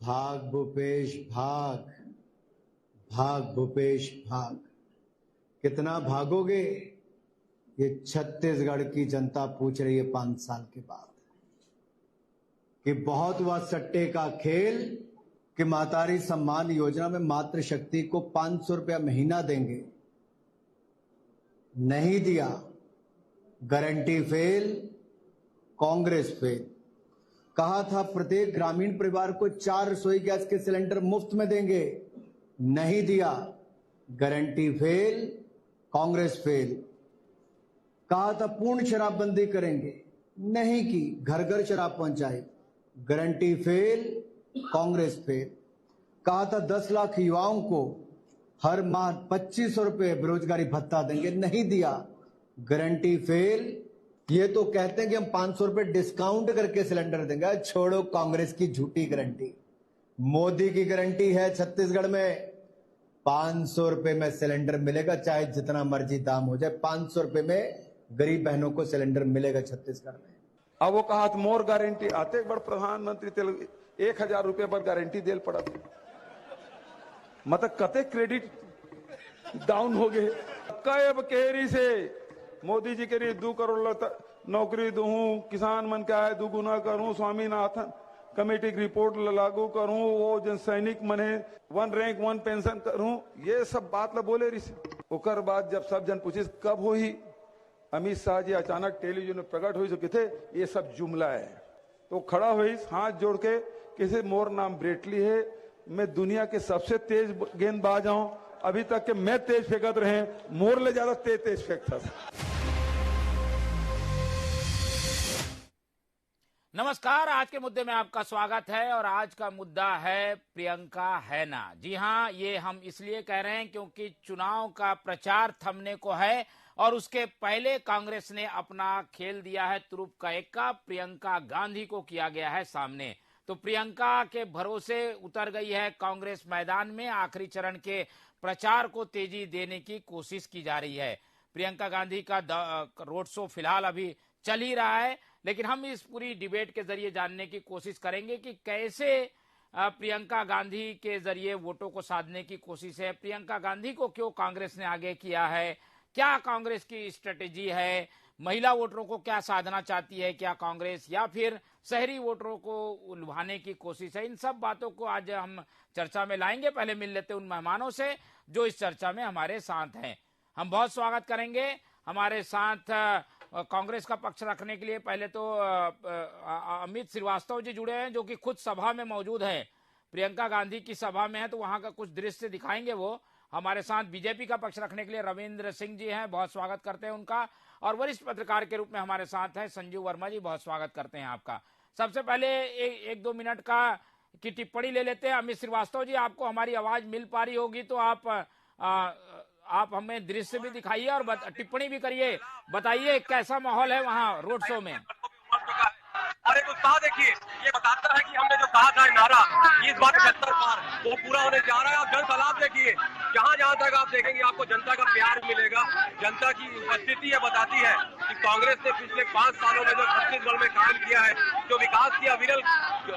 भाग भूपेश भाग, भाग भूपेश भाग। कितना भागोगे, ये छत्तीसगढ़ की जनता पूछ रही है 5 साल के बाद। कि बहुत हुआ सट्टे का खेल कि मातारी सम्मान योजना में मातृशक्ति को 500 रुपया महीना देंगे, नहीं दिया। Guarantee fail, Congress fail. कहा था प्रत्येक ग्रामीण परिवार को 4 रसोई गैस के सिलेंडर मुफ्त में देंगे, नहीं दिया। Guarantee fail, Congress fail. कहा था पूर्ण शराबबंदी करेंगे, नहीं की। घर घर शराब पहुंचाई, गारंटी फेल, कांग्रेस फेल। कहा था 10 लाख युवाओं को हर माह 2500 रुपए बेरोजगारी भत्ता देंगे, नहीं दिया। Guarantee fail. ये तो कहते हैं कि हम 500 रुपए डिस्काउंट करके सिलेंडर देंगे। छोड़ो कांग्रेस की झूठी गारंटी। मोदी की गारंटी है छत्तीसगढ़ में 500 रुपए में सिलेंडर मिलेगा, चाहे जितना मर्जी दाम हो जाए। 500 रुपए में गरीब बहनों को सिलेंडर मिलेगा छत्तीसगढ़ में। अब वो कहा मोर गारंटी आते बड़ प्रधानमंत्री तेल 1000 रुपये पर गारंटी देल पड़ा। मतलब कते क्रेडिट डाउन हो गए। कब केरी से मोदी जी के लिए 2 करोड़ नौकरी दूं, किसान मन का है 2 गुना करूं, स्वामीनाथन कमेटी की रिपोर्ट लागू करूं, वो जन सैनिक मने 1 रैंक 1 पेंशन करूं, ये सब बात ला बोले रही। ओकर बाद जब सब जन पूछे कब हुई, अमित शाह जी अचानक टेलीविजन में प्रकट हुई, तो कहते ये सब जुमला है। तो खड़ा हुई हाथ जोड़ के, किसी मोर नाम ब्रेटली है, मैं दुनिया के सबसे तेज गेंदबाज हूं, अभी तक के मैं तेज फेंकत रहे, मोर ले ज्यादा तेज फेंकता था। नमस्कार, आज के मुद्दे में आपका स्वागत है और आज का मुद्दा है प्रियंका है ना। जी हां, ये हम इसलिए कह रहे हैं क्योंकि चुनाव का प्रचार थमने को है और उसके पहले कांग्रेस ने अपना खेल दिया है तुरुप का एक्का। प्रियंका गांधी को किया गया है सामने। तो प्रियंका के भरोसे उतर गई है कांग्रेस मैदान में। आखिरी चरण के प्रचार को तेजी देने की कोशिश की जा रही है। प्रियंका गांधी का रोड शो फिलहाल अभी चल ही रहा है, लेकिन हम इस पूरी डिबेट के जरिए जानने की कोशिश करेंगे कि कैसे प्रियंका गांधी के जरिए वोटों को साधने की कोशिश है। प्रियंका गांधी को क्यों कांग्रेस ने आगे किया है, क्या कांग्रेस की स्ट्रेटेजी है, महिला वोटरों को क्या साधना चाहती है क्या कांग्रेस, या फिर शहरी वोटरों को उलझाने की कोशिश है। इन सब बातों को आज हम चर्चा में लाएंगे। पहले मिल लेते उन मेहमानों से जो इस चर्चा में हमारे साथ हैं। हम बहुत स्वागत करेंगे हमारे साथ कांग्रेस का पक्ष रखने के लिए। पहले तो अमित श्रीवास्तव जी जुड़े हैं जो कि खुद सभा में मौजूद हैं। प्रियंका गांधी की सभा में है तो वहां का कुछ दृश्य दिखाएंगे वो। हमारे साथ बीजेपी का पक्ष रखने के लिए रविंद्र सिंह जी हैं, बहुत स्वागत करते हैं उनका। और वरिष्ठ पत्रकार के रूप में हमारे साथ हैं संजीव वर्मा जी, बहुत स्वागत करते हैं आपका। सबसे पहले 1-2 मिनट की टिप्पणी ले लेते हैं। अमित श्रीवास्तव जी, आपको हमारी आवाज मिल पा रही होगी तो आप हमें दृश्य भी दिखाइए और टिप्पणी भी करिए। बताइए कैसा माहौल है वहाँ रोड शो में। और एक उत्साह देखिए, ये बताता है कि हमने जो कहा था नारा इस बार 75 पार वो पूरा होने जा रहा है। आप जन सलाब देखिए, जहाँ जहाँ तक आप देखेंगे आपको जनता का प्यार मिलेगा, जनता की उपस्थिति ये बताती है कि कांग्रेस ने पिछले 5 सालों में जो छत्तीसगढ़ में काम किया है, जो विकास की अविरल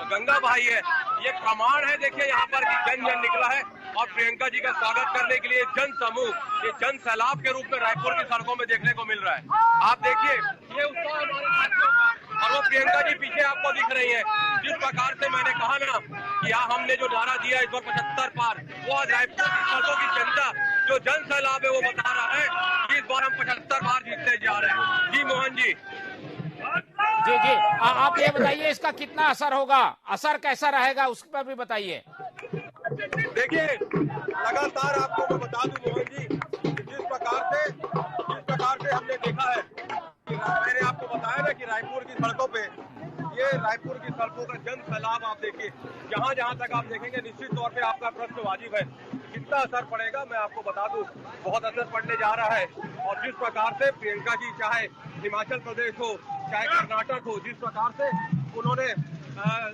गंगा बहाई है, ये प्रमाण है। देखिए यहाँ पर जन जन निकला है और प्रियंका जी का स्वागत करने के लिए जन समूह, ये जन सैलाब के रूप में रायपुर की सड़कों में देखने को मिल रहा है। आप देखिए ये उत्साह हमारे साथियों का, और वो प्रियंका जी पीछे आपको दिख रही है। जिस प्रकार से मैंने कहा ना कि हमने जो नारा दिया इस बार 75 पार, वो आज रायपुर की सड़कों की जनता जो जन सैलाब है वो बता रहा है कि इस बार हम 75 पार जीतने जा रहे हैं। जी मोहन जी। जी आप ये बताइए इसका कितना असर होगा, असर कैसा रहेगा उस पर भी बताइए। देखिए लगातार आपको मैं बता दूं मोहन जी, जिस प्रकार से हमने देखा है, मैंने आपको बताया ना कि रायपुर की सड़कों पे, ये रायपुर की सड़कों का जन सैलाब आप देखिए, जहाँ जहाँ तक आप देखेंगे निश्चित तौर पे आपका प्रश्न वाजिब है। कितना असर पड़ेगा मैं आपको बता दूं, बहुत असर पड़ने जा रहा है। और जिस प्रकार से प्रियंका जी चाहे हिमाचल प्रदेश हो चाहे कर्नाटक हो, जिस प्रकार से उन्होंने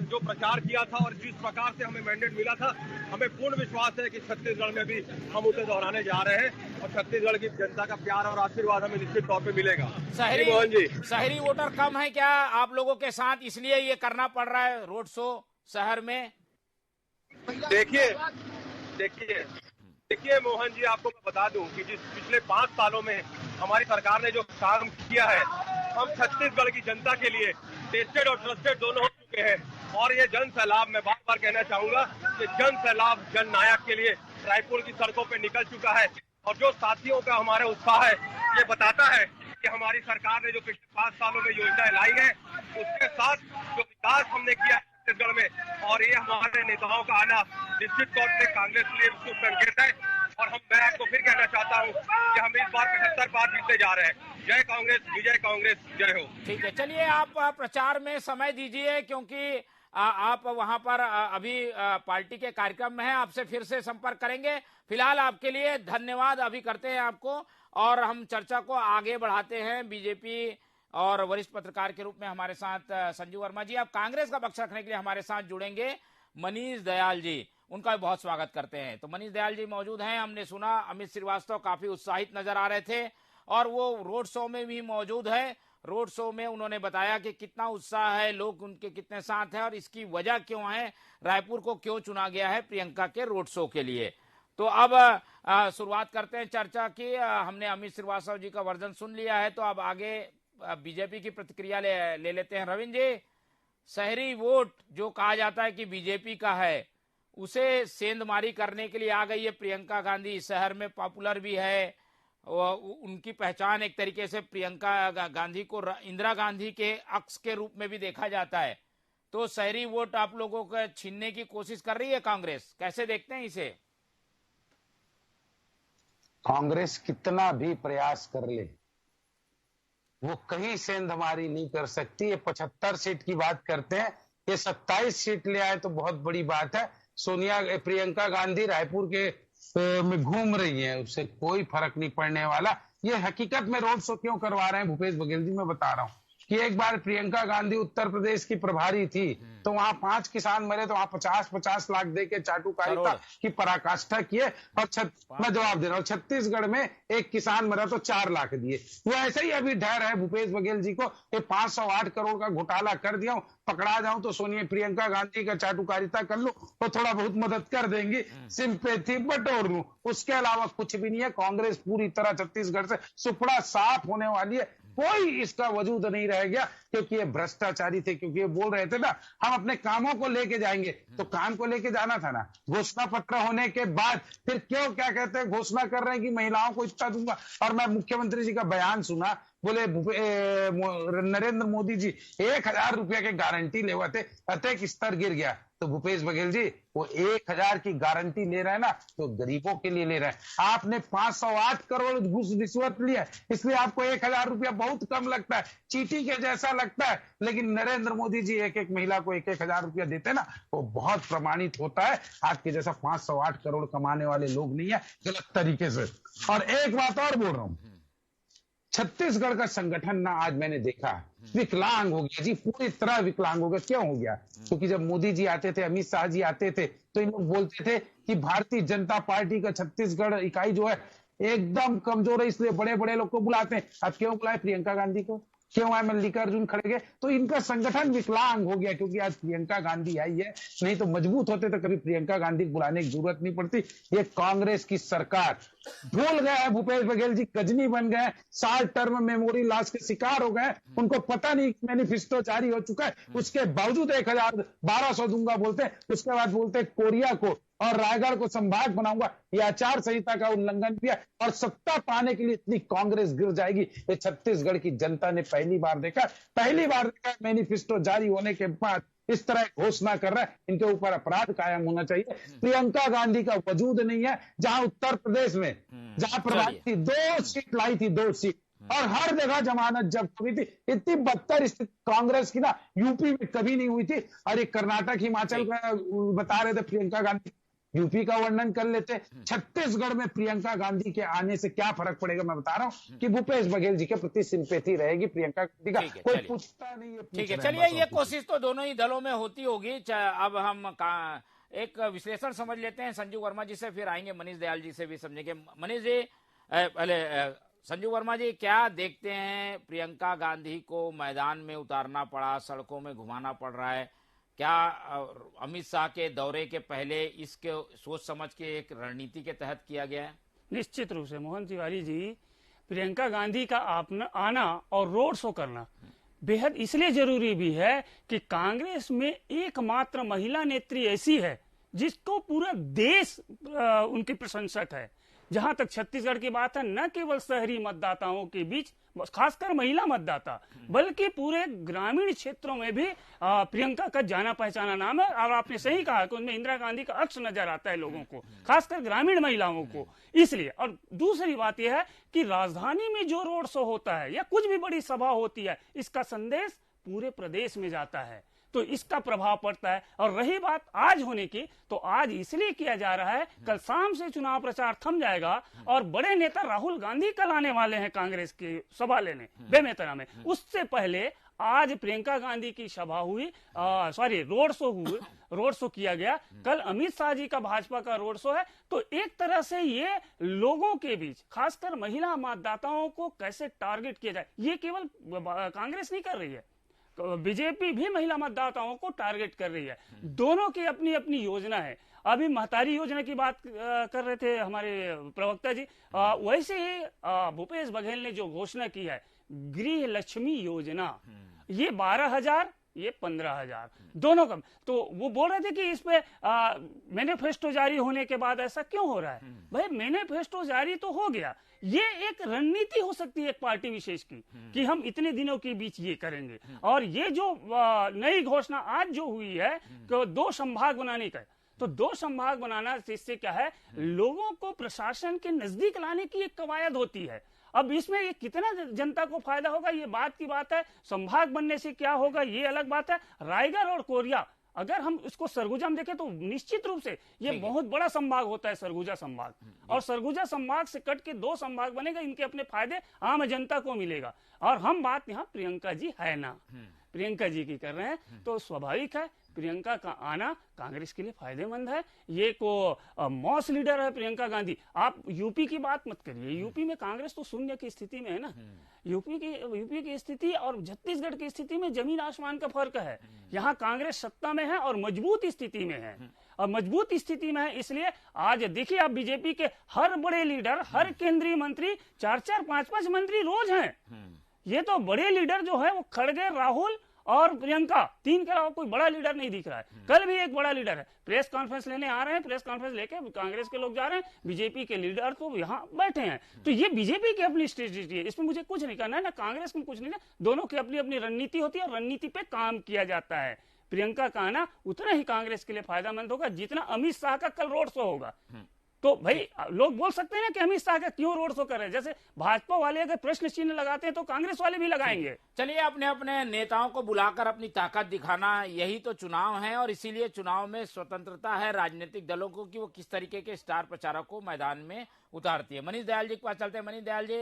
जो प्रचार किया था और जिस प्रकार से हमें मैंडेट मिला था, हमें पूर्ण विश्वास है कि छत्तीसगढ़ में भी हम उसे दोहराने जा रहे हैं और छत्तीसगढ़ की जनता का प्यार और आशीर्वाद हमें निश्चित तौर पे मिलेगा। शहरी वोटर कम है क्या आप लोगों के साथ, इसलिए ये करना पड़ रहा है रोड शो शहर में? देखिए देखिए देखिए मोहन जी, आपको मैं बता दूं कि जिस पिछले 5 सालों में हमारी सरकार ने जो काम किया है, हम छत्तीसगढ़ की जनता के लिए टेस्टेड और ट्रस्टेड दोनों हो चुके हैं। और ये जन सैलाब, मैं बार बार कहना चाहूंगा कि जन सैलाब जननायक के लिए रायपुर की सड़कों पे निकल चुका है। और जो साथियों का हमारा उत्साह है, ये बताता है कि हमारी सरकार ने जो पिछले 5 सालों में योजनाएं लाई है, उसके साथ जो विकास हमने किया है छत्तीसगढ़ में, और ये हमारे नेताओं का आना निश्चित तौर से कांग्रेस के लिए शुभ संकेत है। और मैं आपको फिर कहना चाहता हूँ कि हम इस बार 75 बार जीतते जा रहे हैं। जय कांग्रेस, विजय कांग्रेस, जय हो। ठीक है, चलिए आप प्रचार में समय दीजिए, क्योंकि आप वहां पर अभी पार्टी के कार्यक्रम में हैं। आपसे फिर से संपर्क करेंगे। फिलहाल आपके लिए धन्यवाद अभी करते हैं आपको, और हम चर्चा को आगे बढ़ाते हैं। बीजेपी और वरिष्ठ पत्रकार के रूप में हमारे साथ संजू वर्मा जी, आप कांग्रेस का पक्ष रखने के लिए हमारे साथ जुड़ेंगे मनीष दयाल जी, उनका भी बहुत स्वागत करते हैं। तो मनीष दयाल जी मौजूद हैं। हमने सुना अमित श्रीवास्तव काफी उत्साहित नजर आ रहे थे, और वो रोड शो में भी मौजूद है। रोड शो में उन्होंने बताया कि कितना उत्साह है, लोग उनके कितने साथ हैं और इसकी वजह क्यों है, रायपुर को क्यों चुना गया है प्रियंका के रोड शो के लिए। तो अब शुरुआत करते हैं चर्चा की। हमने अमित श्रीवास्तव जी का वर्जन सुन लिया है, तो अब आगे बीजेपी की प्रतिक्रिया ले लेते हैं। रविंद्र जी, शहरी वोट जो कहा जाता है कि बीजेपी का है, उसे सेंधमारी करने के लिए आ गई है प्रियंका गांधी। शहर में पॉपुलर भी है, उनकी पहचान एक तरीके से प्रियंका गांधी को इंदिरा गांधी के अक्स के रूप में भी देखा जाता है। तो शहरी वोट आप लोगों को छीनने की कोशिश कर रही है कांग्रेस, कैसे देखते हैं इसे? कांग्रेस कितना भी प्रयास कर ले, वो कहीं सेंधमारी नहीं कर सकती। ये 75 सीट की बात करते हैं, ये 27 सीट ले आए तो बहुत बड़ी बात है। प्रियंका गांधी रायपुर के में घूम रही है, उससे कोई फर्क नहीं पड़ने वाला। ये हकीकत में रोड शो क्यों करवा रहे हैं भूपेश बघेल जी, मैं बता रहा हूँ कि एक बार प्रियंका गांधी उत्तर प्रदेश की प्रभारी थी, तो वहां 5 किसान मरे, तो वहां 50-50 लाख देके चाटुकारिता की पराकाष्ठा किए। और मैं जवाब दे रहा हूँ, छत्तीसगढ़ में एक किसान मरा तो 4 लाख दिए। वो ऐसे ही अभी डर है भूपेश बघेल जी को कि 508 करोड़ का घोटाला कर दिया हूं, पकड़ा जाऊं तो सोनिया प्रियंका गांधी का चाटुकारिता कर लूं तो थोड़ा बहुत मदद कर देंगी, सिंपैथी बटोर लूं। उसके अलावा कुछ भी नहीं है। कांग्रेस पूरी तरह छत्तीसगढ़ से सुपड़ा साफ होने वाली है, कोई इसका वजूद नहीं रह गया, क्योंकि ये भ्रष्टाचारी थे। क्योंकि ये बोल रहे थे ना, हम अपने कामों को लेके जाएंगे, तो काम को लेके जाना था ना। घोषणा पत्र होने के बाद फिर क्यों क्या कहते हैं, घोषणा कर रहे हैं कि महिलाओं को इतना दूंगा। और मैं मुख्यमंत्री जी का बयान सुना, बोले नरेंद्र मोदी जी 1000 रुपया के गारंटी ले हुए थे, अतः स्तर गिर गया। तो भूपेश बघेल जी, वो 1000 की गारंटी ले रहे हैं ना, तो गरीबों के लिए ले रहे हैं। आपने 508 करोड़ घूस रिश्वत लिया, इसलिए आपको 1000 रुपया बहुत कम लगता है, चीटी के जैसा लगता है। लेकिन नरेंद्र मोदी जी एक एक महिला को 1000 रुपया देते ना, वो बहुत प्रमाणित होता है। आपके जैसा 508 करोड़ कमाने वाले लोग नहीं है, गलत तरीके से। और एक बात और बोल रहा हूं, छत्तीसगढ़ का संगठन ना आज मैंने देखा विकलांग हो गया जी, पूरी तरह विकलांग हो गया। क्यों हो गया? क्योंकि जब मोदी जी आते थे, अमित शाह जी आते थे, तो इन लोग बोलते थे कि भारतीय जनता पार्टी का छत्तीसगढ़ इकाई जो है एकदम कमजोर है, इसलिए बड़े बड़े लोग को बुलाते हैं। अब क्यों बुलाए प्रियंका गांधी को, क्यों आए मल्लिकार्जुन खड़गे? तो इनका संगठन विकलांग हो गया, क्योंकि आज प्रियंका गांधी आई है। नहीं तो मजबूत होते तो कभी प्रियंका गांधी को बुलाने की जरूरत नहीं पड़ती। ये कांग्रेस की सरकार भूल गए हैं, भूपेश बघेल जी गजनी बन गए, 60 टर्म मेमोरी लॉस के शिकार हो गए। उनको पता नहीं मैनिफेस्टो जारी हो चुका है, उसके बावजूद 1200 दूंगा बोलते हैं, उसके बाद बोलते हैं कोरिया को और रायगढ़ को संभाग बनाऊंगा। ये आचार संहिता का उल्लंघन किया, और सत्ता पाने के लिए इतनी कांग्रेस गिर जाएगी, ये छत्तीसगढ़ की जनता ने पहली बार देखा। मैनिफेस्टो जारी होने के बाद इस तरह घोषणा कर रहा है, इनके ऊपर अपराध कायम होना चाहिए। प्रियंका गांधी का वजूद नहीं है। जहां उत्तर प्रदेश में जहां प्रभारी थी, 2 सीट लाई थी, 2 सीट, और हर जगह जमानत जब्त हुई थी। इतनी बदतर स्थिति कांग्रेस की ना यूपी में कभी नहीं हुई थी। और ये कर्नाटक हिमाचल का बता रहे थे प्रियंका गांधी, यूपी का वर्णन कर लेते। छत्तीसगढ़ में प्रियंका गांधी के आने से क्या फर्क पड़ेगा, मैं बता रहा हूं कि भूपेश बघेल जी के प्रति सिंपैथी रहेगी। प्रियंका गांधी का कोई पूछता नहीं है। ठीक है, चलिए ये कोशिश तो दोनों ही दलों में होती होगी। अब हम एक विश्लेषण समझ लेते हैं संजू वर्मा जी से, फिर आएंगे मनीष दयाल जी से भी समझेंगे। मनीष जी, पहले संजू वर्मा जी, क्या देखते हैं प्रियंका गांधी को मैदान में उतारना पड़ा, सड़कों में घुमाना पड़ रहा है, क्या अमित शाह के दौरे के पहले इसके सोच समझ के एक रणनीति के तहत किया गया है? निश्चित रूप से मोहन तिवारी जी, प्रियंका गांधी का आना और रोड शो करना बेहद इसलिए जरूरी भी है कि कांग्रेस में एकमात्र महिला नेत्री ऐसी है जिसको पूरा देश उनकी प्रशंसक है। जहां तक छत्तीसगढ़ की बात है, न केवल शहरी मतदाताओं के बीच, खासकर महिला मतदाता, बल्कि पूरे ग्रामीण क्षेत्रों में भी प्रियंका का जाना पहचाना नाम है। और आपने सही कहा कि उनमें इंदिरा गांधी का अक्ष नजर आता है लोगों को, खासकर ग्रामीण महिलाओं को। इसलिए, और दूसरी बात यह है कि राजधानी में जो रोड शो होता है या कुछ भी बड़ी सभा होती है, इसका संदेश पूरे प्रदेश में जाता है, तो इसका प्रभाव पड़ता है। और रही बात आज होने की, तो आज इसलिए किया जा रहा है, कल शाम से चुनाव प्रचार थम जाएगा और बड़े नेता राहुल गांधी कल आने वाले हैं कांग्रेस की सभा लेने बेमेतरा में। उससे पहले आज प्रियंका गांधी की सभा हुई, रोड शो किया गया। कल अमित शाह जी का भाजपा का रोड शो है। तो एक तरह से ये लोगों के बीच, खासकर महिला मतदाताओं को कैसे टारगेट किया जाए, ये केवल कांग्रेस नहीं कर रही है, बीजेपी भी महिला मतदाताओं को टारगेट कर रही है। दोनों की अपनी अपनी योजना है। अभी महतारी योजना की बात कर रहे थे हमारे प्रवक्ता जी, वैसे ही भूपेश बघेल ने जो घोषणा की है, गृह लक्ष्मी योजना, ये 12,000, ये 15,000, दोनों कम। तो वो बोल रहे थे कि इस पे मैनिफेस्टो जारी होने के बाद ऐसा क्यों हो रहा है। भाई, मैनिफेस्टो जारी तो हो गया, ये एक रणनीति हो सकती है एक पार्टी विशेष की, कि हम इतने दिनों के बीच ये करेंगे। और ये जो नई घोषणा आज जो हुई है कि 2 संभाग बनाने का, तो 2 संभाग बनाना, इससे क्या है, लोगों को प्रशासन के नजदीक लाने की एक कवायद होती है। अब इसमें ये कितना जनता को फायदा होगा, ये बात की बात है। संभाग बनने से क्या होगा, ये अलग बात है। रायगढ़ और कोरिया, अगर हम इसको सरगुजा में देखें तो निश्चित रूप से ये बहुत बड़ा संभाग होता है, सरगुजा संभाग। और सरगुजा संभाग से कट के 2 संभाग बनेगा, इनके अपने फायदे आम जनता को मिलेगा। और हम बात यहाँ प्रियंका जी है ना, प्रियंका जी की कर रहे हैं, तो स्वाभाविक है प्रियंका का आना कांग्रेस के लिए फायदेमंद है। ये को मॉस लीडर है प्रियंका गांधी। आप यूपी की बात मत करिए, यूपी में कांग्रेस तो शून्य की स्थिति में है ना। यूपी की स्थिति और छत्तीसगढ़ की स्थिति में जमीन आसमान का फर्क है। यहाँ कांग्रेस सत्ता में है और मजबूत स्थिति में है, और मजबूत स्थिति में है। इसलिए आज देखिए, आप बीजेपी के हर बड़े लीडर, हर केंद्रीय मंत्री, 4-4, 5-5 मंत्री रोज हैं। ये तो बड़े लीडर जो है वो खड़गे, राहुल और प्रियंका, 3 के अलावा कोई बड़ा लीडर नहीं दिख रहा है। कल भी एक बड़ा लीडर है, प्रेस कॉन्फ्रेंस लेने आ रहे हैं, प्रेस कॉन्फ्रेंस लेके कांग्रेस के लोग जा रहे हैं, बीजेपी के लीडर तो यहाँ बैठे हैं। तो ये बीजेपी की अपनी स्ट्रेटेजी है, इसमें मुझे कुछ नहीं करना है, ना कांग्रेस में कुछ नहीं है। दोनों की अपनी अपनी रणनीति होती है और रणनीति पे काम किया जाता है। प्रियंका का आना उतना ही कांग्रेस के लिए फायदेमंद होगा जितना अमित शाह का कल रोड शो होगा। तो भाई, लोग बोल सकते हैं ना कि अमित शाह का क्यों रोड शो कर रहे हैं। जैसे भाजपा वाले अगर प्रश्न चिन्ह लगाते हैं तो कांग्रेस वाले भी लगाएंगे। चलिए, अपने अपने नेताओं को बुलाकर अपनी ताकत दिखाना, यही तो चुनाव है। और इसीलिए चुनाव में स्वतंत्रता है राजनीतिक दलों को कि वो किस तरीके के स्टार प्रचारक को मैदान में उतारती है। मनीष दयाल जी के पास चलते हैं। मनीष दयाल जी,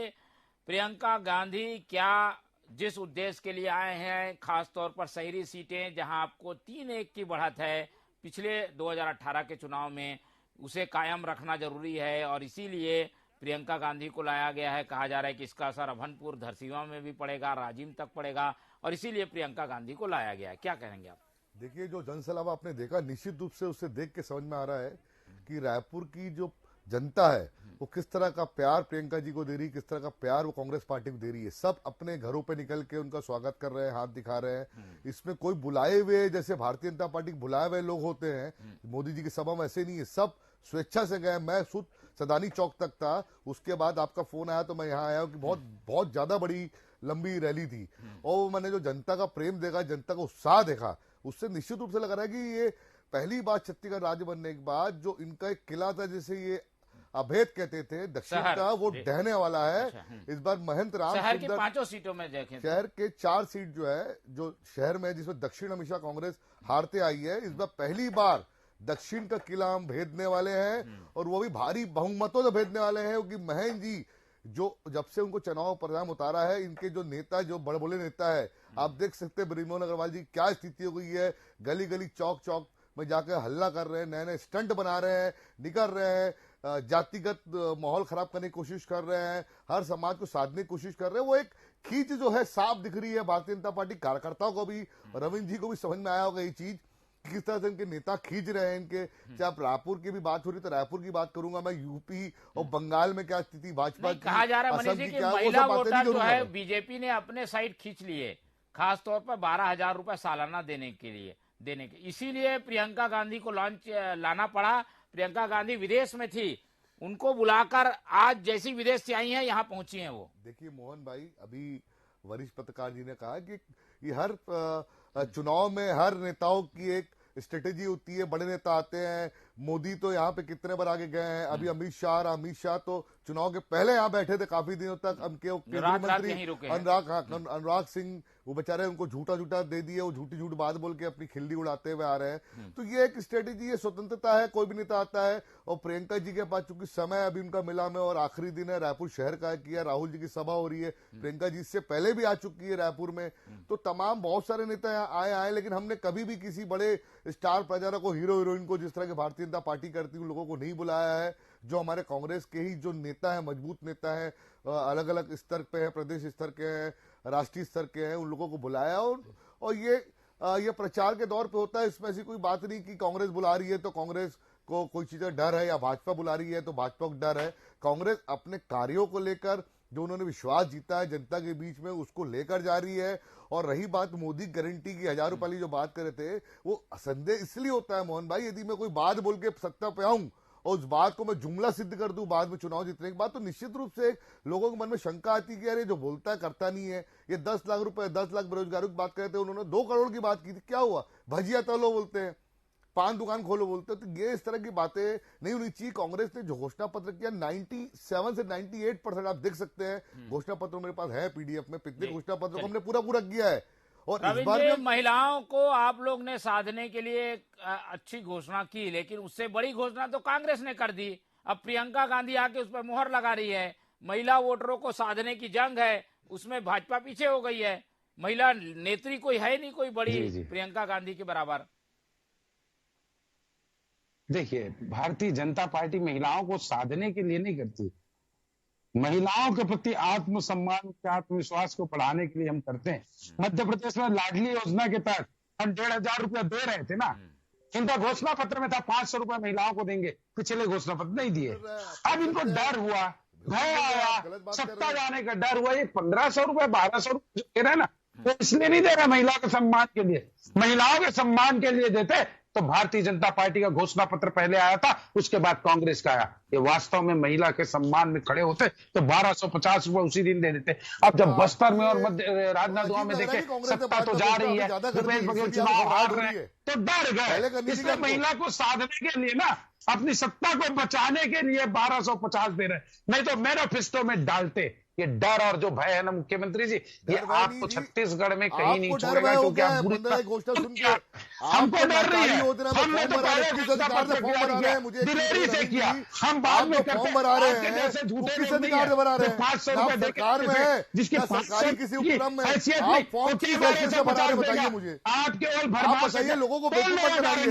प्रियंका गांधी क्या जिस उद्देश्य के लिए आए हैं, खासतौर पर शहरी सीटें जहां आपको 3-1 की बढ़त है पिछले 2018 के चुनाव में, उसे कायम रखना जरूरी है और इसीलिए प्रियंका गांधी को लाया गया है। कहा जा रहा है कि इसका असर अभनपुर, धरसीवा में भी पड़ेगा, राजिम तक पड़ेगा, और इसीलिए प्रियंका गांधी को लाया गया है। क्या कहेंगे आप? देखिए, जो जनसलावा आपने देखा, निश्चित रूप से उससे देख के समझ में आ रहा है कि रायपुर की जो जनता है वो किस तरह का प्यार प्रियंका जी को दे रही है, किस तरह का प्यार वो कांग्रेस पार्टी को दे रही है। सब अपने घरों पे निकल के उनका स्वागत कर रहे हैं, हाथ दिखा रहे हैं। इसमें कोई बुलाए हुए, जैसे भारतीय जनता पार्टी के बुलाए हुए लोग होते हैं मोदी जी की सभा में, ऐसे नहीं है। सब स्वेच्छा से गए। मैं खुद सदानी चौक तक था, उसके बाद आपका फोन आया तो मैं यहाँ आया हूँ कि बहुत ज्यादा बड़ी लंबी रैली थी। और मैंने जो जनता का प्रेम देखा, जनता का उत्साह देखा, उससे निश्चित रूप से लग रहा है कि ये पहली बार छत्तीसगढ़ राज्य बनने के बाद जो इनका एक किला था, जैसे ये अभेद कहते थे दक्षिण का, वो ढहने वाला है। इस बार महंत राम शहर की 5 सीटों में देखें, शहर के 4 सीट जो है, जो शहर में जिसमें दक्षिण हमेशा कांग्रेस हारते आई है, इस बार पहली बार दक्षिण का किला हम भेदने वाले हैं, और वो भी भारी बहुमतों से भेदने वाले हैं। क्योंकि महंत जी जो जब से उनको चुनाव परिणाम उतारा है, इनके जो नेता, जो बड़े बड़े नेता है, आप देख सकते हैं बृजमोहन अग्रवाल जी क्या स्थिति हो गई है। गली गली चौक चौक में जाकर हल्ला कर रहे हैं, नए नए स्टंट बना रहे हैं, निकल रहे हैं, जातिगत माहौल खराब करने की कोशिश कर रहे हैं, हर समाज को साधने की कोशिश कर रहे हैं। वो एक खींच जो है साफ दिख रही है भारतीय जनता पार्टी कार्यकर्ताओं को भी, रविंद्र जी को भी समझ में आया होगा ये चीज किस तरह से इनके नेता खींच रहे हैं इनके। चाहे आप रायपुर की भी बात हो रही तो रायपुर की बात करूंगा मैं, यूपी और बंगाल में क्या स्थिति भाजपा की, कहा जा रहा है असम मनीष जी की कि क्या है, वो महिला सब बातें वोटर नहीं जो करूंगा है मैं। बीजेपी ने अपने साइड खींच लिए, खास तौर पर 12,000 रुपए सालाना देने के इसीलिए प्रियंका गांधी को लाना पड़ा। प्रियंका गांधी विदेश में थी, उनको बुलाकर आज जैसी विदेश से आई हैं यहाँ पहुंची हैं वो। देखिए मोहन भाई, अभी वरिष्ठ पत्रकार जी ने कहा कि ये हर चुनाव में हर नेताओं की एक स्ट्रेटेजी होती है। बड़े नेता आते हैं, मोदी तो यहाँ पे कितने बार आगे गए हैं, अभी अमित शाह तो चुनाव के पहले यहाँ बैठे थे काफी दिनों तक। अब के केंद्रीय मंत्री अनुराग सिंह, वो बेचारे उनको झूठा दे दिए, वो झूठ बात बोल के अपनी खिल्ली उड़ाते हुए आ रहे हैं। तो ये एक स्ट्रेटेजी है, स्वतंत्रता है, कोई भी नेता आता है। और प्रियंका जी के पास चूंकि समय अभी उनका मिला में और आखिरी दिन है, रायपुर शहर का किया, राहुल जी की सभा हो रही है, प्रियंका जी इससे पहले भी आ चुकी है रायपुर में। तो तमाम बहुत सारे नेता यहाँ आए, लेकिन हमने कभी भी किसी बड़े स्टार प्रचारक को, हीरो हीरोइन को, जिस तरह की भारतीय जनता पार्टी करती है, उन लोगों को नहीं बुलाया है। जो हमारे कांग्रेस के ही जो नेता है, मजबूत नेता है, अलग अलग स्तर पे है, प्रदेश स्तर के हैं, राष्ट्रीय स्तर के हैं, उन लोगों को बुलाया। और ये प्रचार के दौर पे होता है। इसमें ऐसी कोई बात नहीं कि कांग्रेस बुला रही है तो कांग्रेस को कोई चीज का डर है, या भाजपा बुला रही है तो भाजपा को डर है। कांग्रेस अपने कार्यों को लेकर, जो उन्होंने विश्वास जीता है जनता के बीच में, उसको लेकर जा रही है। और रही बात मोदी गारंटी की, 1000 रुपए वाली जो बात कर रहे थे, वो संदेह इसलिए होता है मोहन भाई, यदि मैं कोई बात बोल के सत्ता पे आऊं और उस बात को मैं जुमला सिद्ध कर दूं बाद में चुनाव जीतने के बाद, तो निश्चित रूप से लोगों के मन में शंका आती है कि अरे जो बोलता है करता नहीं है। ये 10 लाख रुपए, 10 लाख बेरोजगारों की बात कर रहे थे, उन्होंने 2 करोड़ की बात की थी, क्या हुआ? भजिया तलो बोलते हैं, पान दुकान खोलो बोलते हैं। तो ये इस तरह की बातें नहीं होनी चाहिए। कांग्रेस ने जो घोषणा पत्र किया, 97 से 98% आप देख सकते हैं घोषणा पत्र मेरे पास है पीडीएफ में, पिछले घोषणा पत्र को हमने पूरा किया है। और इस बार में महिलाओं को आप लोग ने साधने के लिए अच्छी घोषणा की, लेकिन उससे बड़ी घोषणा तो कांग्रेस ने कर दी। अब प्रियंका गांधी आके उस पर मुहर लगा रही है। महिला वोटरों को साधने की जंग है, उसमें भाजपा पीछे हो गई है। महिला नेत्री कोई है नहीं, कोई बड़ी प्रियंका गांधी के बराबर। देखिए, भारतीय जनता पार्टी महिलाओं को साधने के लिए नहीं करती, महिलाओं के प्रति आत्मसम्मान के आत्मविश्वास को बढ़ाने के लिए हम करते हैं। मध्य प्रदेश में लाडली योजना के तहत हम 1,500 रुपया दे रहे थे ना, इनका घोषणा पत्र में था 500 रुपया महिलाओं को देंगे, पिछले घोषणा पत्र नहीं दिए। अब इनको डर हुआ, भय आया, सत्ता जाने का डर हुआ। ये 1,500 रुपया 1,200 रुपया दे रहे हैं ना, वो इसलिए नहीं दे रहा महिला के सम्मान के लिए। महिलाओं के सम्मान के लिए देते तो भारतीय जनता पार्टी का घोषणा पत्र पहले आया था, उसके बाद कांग्रेस का आया। ये वास्तव में महिला के सम्मान में खड़े होते तो 1,250 रुपए उसी दिन दे देते। अब जब बस्तर में और मध्य राजनांदगांव में देखे सत्ता तो जा रही है, भूपेश बघेल चुनाव हार रहे हैं तो डर गए। इसलिए महिला को साधने के लिए ना, अपनी सत्ता को बचाने के लिए 1,250 दे रहे, नहीं तो मैनिफेस्टो में डालते। ये डर और जो भय है ना मुख्यमंत्री जी, ये आपको छत्तीसगढ़ में कहीं नहीं छोड़ेगा, क्योंकि आप बुरी घोषणा सुन के हमको डर रही है। हमने तो पहले दिलेरी से किया, हम बाद में करते हैं जैसे झूठे 500 रुपए सरकार में है, जिसकी सरकारी किसी उपक्रम में हैसियत नहीं, आप केवल बताइए लोगों को बेवकूफ मत बनाइए,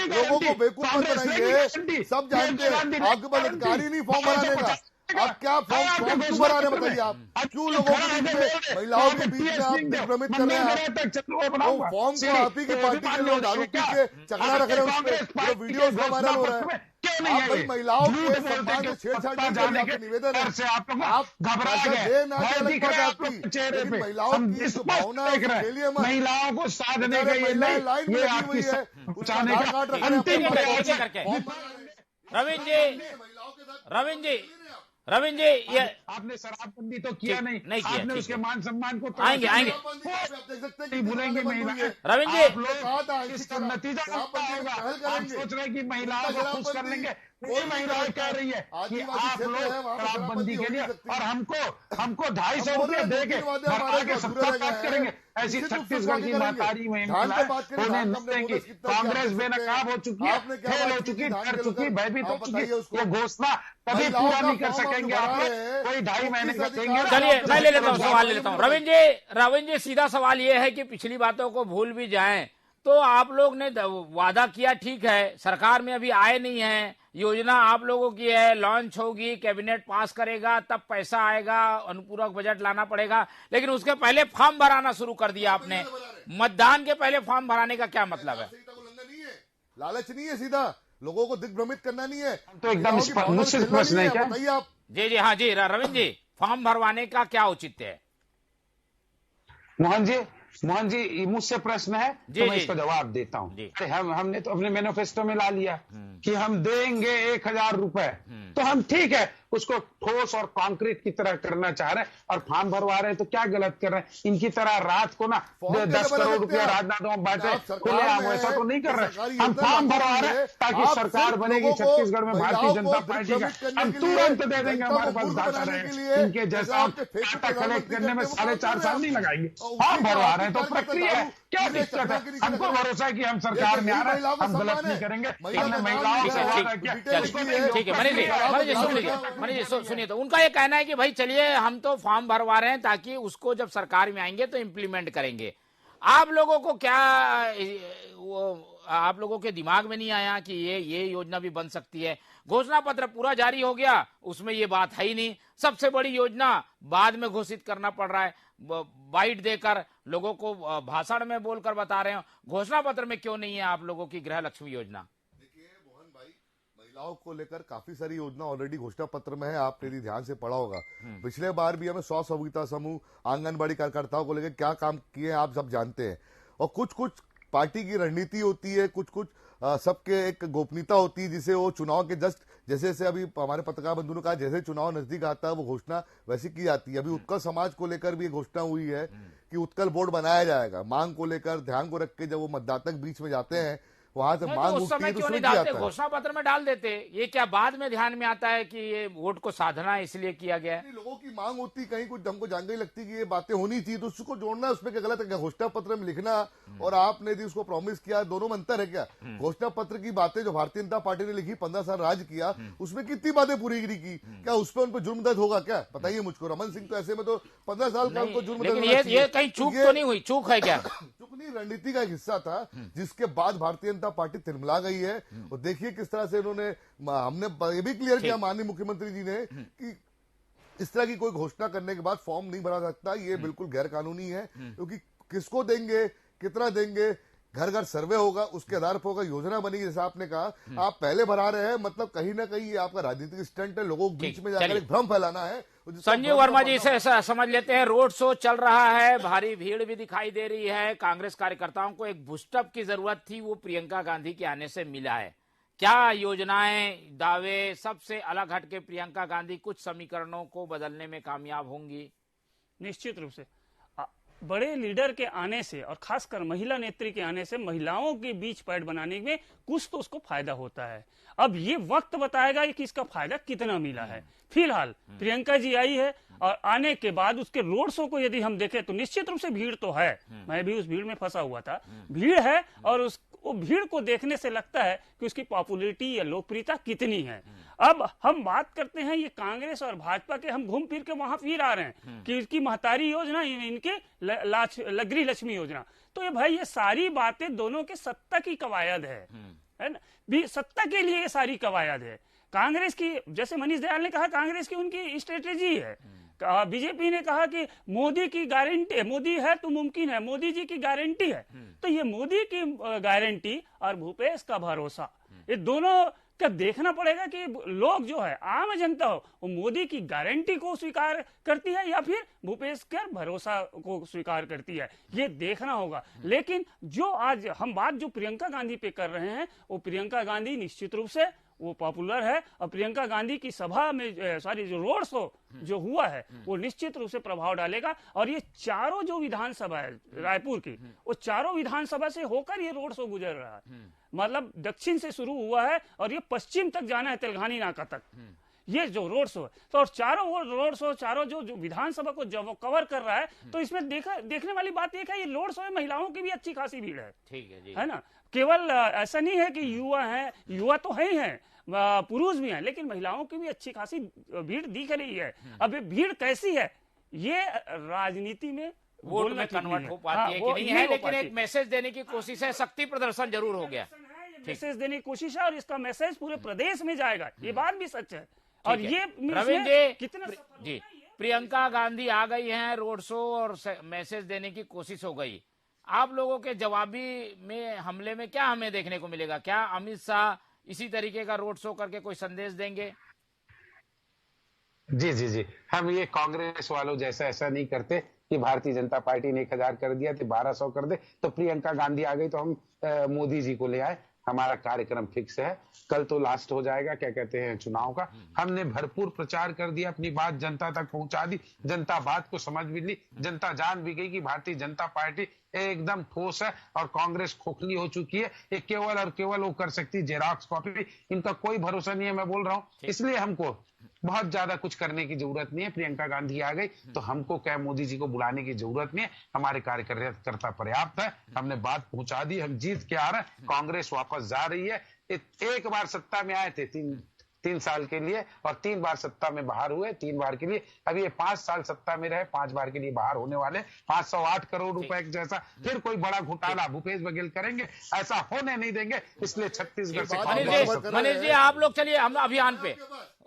लोगों को बेवकूफ मत बनाइए। सब जानते हैं आपके पास अधिकारी नहीं फॉर्म भराने का। आप क्या फॉर्म क्यों भरा रहे बताइए? आप क्यों लोगों के बीच में, महिलाओं के बीच में आप दिग्भ्रमित कर रहे हैं? वो फॉर्म को आप ही की पार्टी के लोग दारू पी के चकरा रख रहे हैं, उस पर वीडियो वायरल हो रहा है। आप भाई महिलाओं के सम्मान से छेड़छाड़ करने का निवेदन है, आप घबरा गए, लेकिन महिलाओं की इस भावना के लिए महिलाओं को साधने के लिए लाइन में लगी हुई है, अंतिम रविंद्र जी, ये आपने शराबबंदी तो किया नहीं किया, आपने उसके मान सम्मान को आएंगे नहीं भूलेंगे महिला। रविंद्र आप लोग इसका नतीजा होगा। आप सोच रहे हैं कि महिलाओं को खुश कर लेंगे, कोई महिला कह रही है कि आप लोग शराबबंदी के लिए और हमको 250 रुपये देके सत्ता प्राप्त करेंगे। ऐसी छत्तीसगढ़ की महतारी महिला उन्हें न देंगी। कांग्रेस बेनकाब हो चुकी है, फेल हो चुकी, डर चुकी, भयभीत हो चुकी। ये घोषणा कभी पूरा नहीं कर सकेंगे आप लोग, कोई 2.5 महीने का देंगे। चलिए मैं ले लेता हूँ, सवाल ले लेता हूँ। रविंद्र जी, सीधा सवाल ये है कि पिछली बातों को भूल भी जाएं तो आप लोग ने वादा किया, ठीक है, सरकार में अभी आए नहीं है, योजना आप लोगों की है, लॉन्च होगी, कैबिनेट पास करेगा, तब पैसा आएगा, अनुपूरक बजट लाना पड़ेगा, लेकिन उसके पहले फॉर्म भराना शुरू कर दिया आपने। मतदान के पहले फॉर्म भराने का क्या मतलब है? लालच नहीं है, सीधा लोगों को दिग्भ्रमित करना नहीं है, तो एकदम निश्चित प्रश्न है क्या? बताइए आप। जी हाँ जी, रविंद्र जी, फॉर्म भरवाने का क्या औचित्य है? मोहन जी मुझसे प्रश्न है तो मैं इसका जवाब देता हूँ। हमने तो अपने मैनिफेस्टो में ला लिया कि हम देंगे 1000 रुपए, तो हम ठीक है उसको ठोस और कॉन्क्रीट की तरह करना चाह रहे हैं और फॉर्म भरवा रहे हैं, तो क्या गलत कर रहे हैं? इनकी तरह रात को ना 10 करोड़ रुपया राजनाथ बांटे खुलेआम, ऐसा तो नहीं कर रहे। हम फॉर्म भरवा रहे हैं ताकि सरकार बनेगी छत्तीसगीसगढ़ में भारतीय जनता पार्टी का, हम तुरंत दे देंगे, हमारे पास डाटा रहे। इनके जैसा डाटा कलेक्ट करने में 4.5 साल नहीं लगाएंगे। फॉर्म भरवा रहे हैं तो प्रक्रिया है, क्या दिक्कत है? हमको भरोसा है कि हम सरकार में आ रहे हैं, हम गलत नहीं करेंगे। हमने महिलाओं से वादा किया। ठीक है, मनीष जी सुनिए, तो उनका ये कहना है कि भाई चलिए हम तो फॉर्म भरवा रहे हैं ताकि उसको जब सरकार में आएंगे तो इम्प्लीमेंट करेंगे। आप लोगों को क्या आप लोगों के दिमाग में नहीं आया कि ये योजना भी बन सकती है? घोषणा पत्र पूरा जारी हो गया, उसमें ये बात है ही नहीं। सबसे बड़ी योजना बाद में घोषित करना पड़ रहा है, बाइट देकर लोगों को भाषण में बोलकर बता रहे हो। घोषणा पत्र में क्यों नहीं है आप लोगों की गृह लक्ष्मी योजना? महिलाओं को लेकर काफी सारी योजना ऑलरेडी घोषणा पत्र में है, आपने यदि ध्यान से पढ़ा होगा। पिछले बार भी हमें 100 स्वविता समूह, आंगनबाड़ी कार्यकर्ताओं को लेकर क्या काम किए आप सब जानते हैं। और कुछ कुछ पार्टी की रणनीति होती है, कुछ कुछ सबके एक गोपनीयता होती है, जिसे वो चुनाव के जस्ट जैसे अभी हमारे पत्रकार बंधु ने कहा, जैसे चुनाव नजदीक आता है वो घोषणा वैसी की जाती है। अभी उत्कल समाज को लेकर भी घोषणा हुई है कि उत्कल बोर्ड बनाया जाएगा। मांग को लेकर ध्यान को रख के जब वो मतदाता के बीच में जाते हैं, वहां से मांग उस समय क्यों नहीं डालते? घोषणा पत्र में डाल देते। ये क्या बाद में ध्यान में आता है कि ये वोट को साधना इसलिए किया गया है? लोगों की मांग होती, कहीं कुछ हमको जानकारी लगती कि ये बातें होनी चाहिए, तो उसको जोड़ना उसमें क्या गलत है? क्या घोषणा पत्र में लिखना और आपने यदि उसको प्रॉमिस किया, दोनों में अंतर है क्या? घोषणा पत्र की बातें जो भारतीय जनता पार्टी ने लिखी, 15 साल राज किया, उसमें कितनी बातें पूरी की? क्या उस पर उन पर जुर्म दर्ज होगा क्या? बताइए मुझको। रमन सिंह तो ऐसे में तो 15 साल का उनको जुर्म दर्ज, ये कहीं चूक तो नहीं हुई? चूक है क्या? चूक नहीं, रणनीति का एक हिस्सा था, जिसके बाद भारतीय जनता पार्टी तिलमिला गई है। और देखिए किस तरह से इन्होंने, हमने ये भी क्लियर किया माननीय मुख्यमंत्री जी ने कि इस तरह की कोई घोषणा करने के बाद फॉर्म नहीं भरा सकता, ये बिल्कुल गैर कानूनी है। क्योंकि किसको देंगे, कितना देंगे, घर घर सर्वे होगा, उसके आधार पर होगा, योजना बनेगी। जैसा आपने कहा, आप पहले भरा रहे हैं, मतलब कहीं ना कहीं ये आपका राजनीतिक स्टंट है, लोगों के बीच में जाकर एक भ्रम फैलाना है। संजीव वर्मा जी से समझ लेते हैं। रोड शो चल रहा है, भारी भीड़ भी दिखाई दे रही है। कांग्रेस कार्यकर्ताओं को एक बूस्टअप की जरूरत थी, वो प्रियंका गांधी के आने से मिला है। क्या योजनाएं, दावे सबसे अलग हटके प्रियंका गांधी कुछ समीकरणों को बदलने में कामयाब होंगी? निश्चित रूप से बड़े लीडर के आने से और खासकर महिला नेत्री के आने से महिलाओं के बीच पैठ बनाने में कुछ तो उसको फायदा होता है। अब ये वक्त बताएगा कि इसका फायदा कितना मिला है। फिलहाल प्रियंका जी आई है और आने के बाद उसके रोड शो को यदि हम देखें तो निश्चित रूप से भीड़ तो है, मैं भी उस भीड़ में फंसा हुआ था, भीड़ है। और वो भीड़ को देखने से लगता है कि उसकी पॉपुलैरिटी या लोकप्रियता कितनी है। अब हम बात करते हैं ये कांग्रेस और भाजपा के, हम घूम फिर के वहां फिर आ रहे हैं कि इसकी महतारी योजना, इनके गृह लक्ष्मी योजना। तो ये भाई, ये सारी बातें दोनों के सत्ता की कवायद है ना, भी सत्ता के लिए ये सारी कवायद है। कांग्रेस की, जैसे मनीष दयाल ने कहा, कांग्रेस की उनकी स्ट्रेटेजी है। बीजेपी ने कहा कि मोदी की गारंटी, मोदी है तो मुमकिन है, मोदी जी की गारंटी है। तो ये मोदी की गारंटी और भूपेश का भरोसा, ये दोनों का देखना पड़ेगा कि लोग जो है, आम जनता हो, वो मोदी की गारंटी को स्वीकार करती है या फिर भूपेश के भरोसा को स्वीकार करती है, ये देखना होगा। लेकिन जो आज हम बात जो प्रियंका गांधी पे कर रहे हैं, वो प्रियंका गांधी निश्चित रूप से वो पॉपुलर है और प्रियंका गांधी की सभा में जो रोड शो जो हुआ है वो निश्चित रूप से प्रभाव डालेगा। और ये चारों जो विधानसभा है रायपुर की, वो चारों विधानसभा से होकर ये रोड शो गुजर रहा है। मतलब दक्षिण से शुरू हुआ है और ये पश्चिम तक जाना है, तेलंगानी नाका तक, ये जो रोड शो है। तो और चारों रोड शो, चारों जो विधानसभा को जब वो कवर कर रहा है, तो इसमें देखने वाली बात एक है, ये रोड शो में महिलाओं की भी अच्छी खासी भीड़ है। ठीक है जी, है ना। केवल ऐसा नहीं है कि युवा है, युवा तो है ही है, पुरुष भी हैं, लेकिन महिलाओं की भी अच्छी खासी भीड़ दिख रही है। अब ये भीड़ कैसी है, ये राजनीति में वोट में कन्वर्ट हो पाती है कि नहीं है, लेकिन एक मैसेज देने की कोशिश है। शक्ति प्रदर्शन जरूर हो गया। मैसेज देने की कोशिश है और इसका मैसेज पूरे प्रदेश में जाएगा, ये बात भी सच है। और ठीक है। ये रविंद्र जी, कितना जी, प्रियंका गांधी आ गई हैं, रोड शो और मैसेज देने की कोशिश हो गई। आप लोगों के जवाबी में हमले में क्या हमें देखने को मिलेगा? क्या अमित शाह इसी तरीके का रोड शो करके कोई संदेश देंगे? जी जी जी, हम ये कांग्रेस वालों जैसा ऐसा नहीं करते कि भारतीय जनता पार्टी ने 1000 कर दिया तो 1200 कर दे, तो प्रियंका गांधी आ गई तो हम मोदी जी को ले आए। हमारा कार्यक्रम फिक्स है, कल तो लास्ट हो जाएगा क्या कहते हैं चुनाव का। हमने भरपूर प्रचार कर दिया, अपनी बात जनता तक पहुंचा दी, जनता बात को समझ भी ली, जनता जान भी गई कि भारतीय जनता पार्टी एकदम ठोस है और कांग्रेस खोखली हो चुकी है। ये केवल और केवल वो कर सकती जेरॉक्स कॉपी, इनका कोई भरोसा नहीं है, मैं बोल रहा हूं। इसलिए हमको बहुत ज्यादा कुछ करने की जरूरत नहीं है। प्रियंका गांधी आ गई तो हमको क्या मोदी जी को बुलाने की जरूरत नहीं है, हमारे कार्यकर्ता पर्याप्त है। हमने बात पहुंचा दी, हम जीत के आ रहे हैं, कांग्रेस वापस जा रही है। एक बार सत्ता में आए थे तीन साल के लिए और 3 बार सत्ता में बाहर हुए, 3 बार के लिए। अभी ये 5 साल सत्ता में रहे, 5 बार के लिए बाहर होने वाले। 508 करोड़ रुपए जैसा फिर कोई बड़ा घोटाला भूपेश बघेल करेंगे, ऐसा होने नहीं देंगे। इसलिए छत्तीसगढ़ से मनीष जी आप लोग चलिए, हम अभियान पे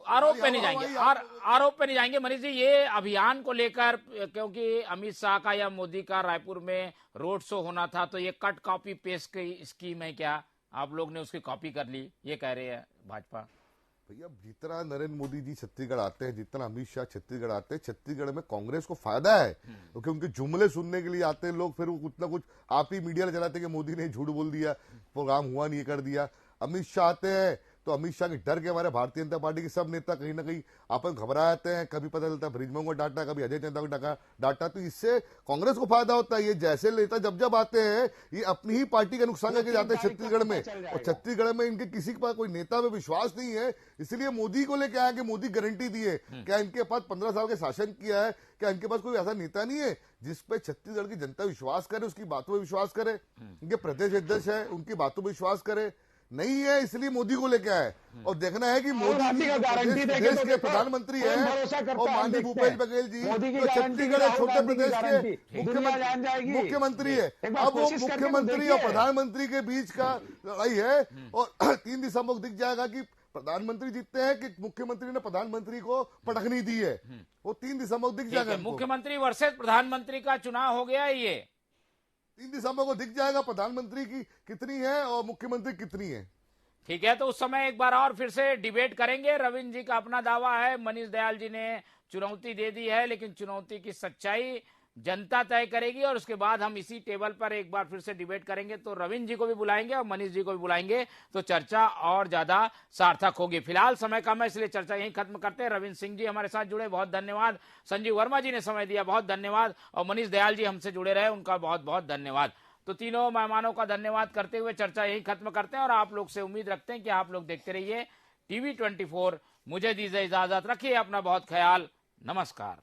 आरोप पे नहीं जाएंगे, आरोप पे नहीं जाएंगे। मनीष जी, ये अभियान को लेकर, क्योंकि अमित शाह का या मोदी का रायपुर में रोड शो होना था, तो ये कट कॉपी पेस्ट की स्कीम है क्या? आप लोग ने उसकी कॉपी कर ली, ये कह रहे हैं भाजपा। भैया जितना नरेंद्र मोदी जी छत्तीसगढ़ आते हैं, जितना अमित शाह छत्तीसगढ़ आते हैं, छत्तीसगढ़ में कांग्रेस को फायदा है, क्योंकि उनके जुमले सुनने के लिए आते हैं लोग। फिर वो कुछ ना कुछ आप ही मीडिया में चलाते हैं कि मोदी ने झूठ बोल दिया, प्रोग्राम हुआ नहीं, ये कर दिया। अमित शाह आते हैं तो अमित शाह के डर के हमारे भारतीय जनता पार्टी के सब नेता कहीं ना कहीं आपस घबरा जाते हैं। कभी पता चलता है ब्रिजमोहन को डांटा, कभी अजय चंदा को डांटा, तो इससे कांग्रेस को फायदा होता है। ये जैसे नेता जब आते हैं ये अपनी ही पार्टी का नुकसान करके जाते हैं छत्तीसगढ़ में, और छत्तीसगढ़ में इनके किसी के पास कोई नेता में विश्वास नहीं है। इसलिए मोदी को लेकर आया कि मोदी गारंटी दी है। क्या इनके पास 15 साल के शासन किया है? क्या इनके पास कोई ऐसा नेता नहीं है जिसपे छत्तीसगढ़ की जनता विश्वास करे, उसकी बातों पर विश्वास करे? इनके प्रदेश अध्यक्ष है, उनकी बातों पर विश्वास करे? नहीं है, इसलिए मोदी को लेके आए। और देखना है कि मोदी जी देश के प्रधानमंत्री है और माननीय भूपेश बघेल जी तो छत्तीसगढ़ छोटे प्रदेश के मुख्यमंत्री है। अब वो मुख्यमंत्री और प्रधानमंत्री के बीच का लड़ाई है, और 3 दिसंबर को दिख जाएगा कि प्रधानमंत्री जीतते हैं कि मुख्यमंत्री ने प्रधानमंत्री को पटखनी दी है। वो 3 दिसंबर को दिख जाएगा। मुख्यमंत्री वर्सेस प्रधानमंत्री का चुनाव हो गया है, ये 3 दिसंबर को दिख जाएगा प्रधानमंत्री की कितनी है और मुख्यमंत्री कितनी है। ठीक है, तो उस समय एक बार और फिर से डिबेट करेंगे। रविंद्र जी का अपना दावा है, मनीष दयाल जी ने चुनौती दे दी है, लेकिन चुनौती की सच्चाई जनता तय करेगी और उसके बाद हम इसी टेबल पर एक बार फिर से डिबेट करेंगे। तो रविंद्र जी को भी बुलाएंगे और मनीष जी को भी बुलाएंगे, तो चर्चा और ज्यादा सार्थक होगी। फिलहाल समय कम है, इसलिए चर्चा यहीं खत्म करते हैं। रविंद्र सिंह जी हमारे साथ जुड़े, बहुत धन्यवाद। संजीव वर्मा जी ने समय दिया, बहुत धन्यवाद। और मनीष दयाल जी हमसे जुड़े रहे, उनका बहुत बहुत धन्यवाद। तो तीनों मेहमानों का धन्यवाद करते हुए चर्चा यहीं खत्म करते हैं और आप लोग से उम्मीद रखते हैं कि आप लोग देखते रहिए TV24। मुझे दीजिए इजाजत, रखिए अपना बहुत ख्याल। नमस्कार।